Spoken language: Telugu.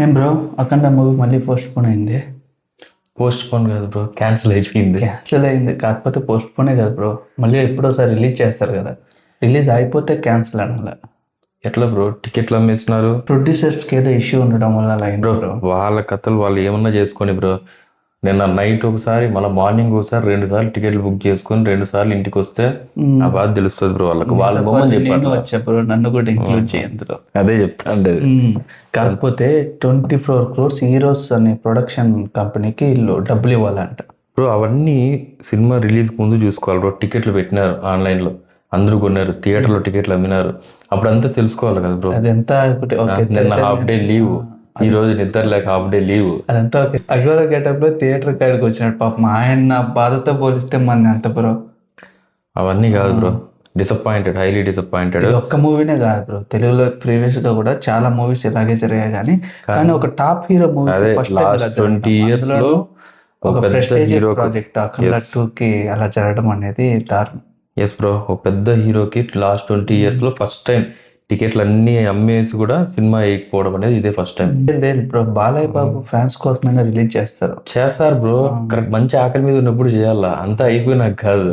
ఏం బ్రో అఖండ మూవీ మళ్ళీ పోస్ట్ పోన్ అయింది. పోస్ట్ పోన్ కాదు బ్రో, క్యాన్సిల్ అయిపోయింది. క్యాన్సిల్ అయింది, కాకపోతే పోస్ట్ పోనే కదా బ్రో, మళ్ళీ ఎప్పుడోసారి రిలీజ్ చేస్తారు కదా, రిలీజ్ అయిపోతే క్యాన్సిల్ అనమాట. ఎట్లా బ్రో టికెట్లు అమ్మేస్తున్నారు? ప్రొడ్యూసర్స్కి ఏదో ఇష్యూ ఉండడం వల్ల అలా అయింది బ్రో బ్రో. వాళ్ళ కథలు వాళ్ళు ఏమన్నా చేసుకొని బ్రో. నిన్న నైట్ ఒకసారి మళ్ళీ మార్నింగ్ ఒకసారి 2 సార్లు టికెట్లు బుక్ చేసుకొని 2 సార్లు ఇంటికి వస్తే ఆ బాధ తెలుస్తుంది బ్రో వాళ్ళకి. వాళ్ళ బొమ్మని నేను చెప్పారు. వచ్చా బ్రో, నన్ను కూడా ఇంక్లూడ్ చేయందులో. అదే చెప్తా ఉండేది. కాకపోతే 24 crores హీరోస్ అనే ప్రొడక్షన్ కంపెనీకి వీళ్ళు డబ్బులు ఇవ్వాలంట బ్రో. అవన్నీ సినిమా రిలీజ్ ముందు చూసుకోవాలి బ్రో. టికెట్లు పెట్టినారు ఆన్లైన్లో, అందరూ కొన్నారు, థియేటర్లో టికెట్లు అమ్మినారు, అప్పుడంతా తెలుసుకోవాలి కదా బ్రో. అదంతా ఒకటి ఓకే. నిన్న హాఫ్ డే లీవ్, ఈ రోజు నిద్ర లేక హాఫ్ డే లీవ్. అదంతా ఓకే. అగోరా గెటప్ లో థియేటర్ కాడికి వచ్చినట్టు పాపం ఆయన బాధతో పోలిస్తే మంది అంత బ్రో. అవన్నీ కాదు బ్రో, డిసప్పాయింటెడ్, హైలీ డిసప్పాయింటెడ్. ఒక్క మూవీనే కాదు బ్రో, తెలుగులో ప్రీవియస్ గా కూడా చాలా మూవీస్ ఇలాగే జరిగాయి. కానీ ఒక టాప్ హీరో మూవీ అదే లాస్ట్ 20 years లో ఒక ప్రెస్టీజియస్ ప్రాజెక్ట్ అఖండ 2కి అలా జరగడం అనేది దారుణం. ఎస్ బ్రో, ఒక పెద్ద హీరోకి లాస్ట్ 20 years లో ఫస్ట్ టైం టికెట్లు అన్ని అమ్మేసి కూడా సినిమా వేయకపోవడం అనేది ఇదే ఫస్ట్ టైం. లేదు బ్రో, బాలయ్య బాబు ఫ్యాన్స్ కోసమైనా రిలీజ్ చేస్తారు బ్రో. కరెక్ట్, మంచి ఆకలి మీద ఉన్నప్పుడు చేయాలా, అంతా అయిపోయినాక కాదు.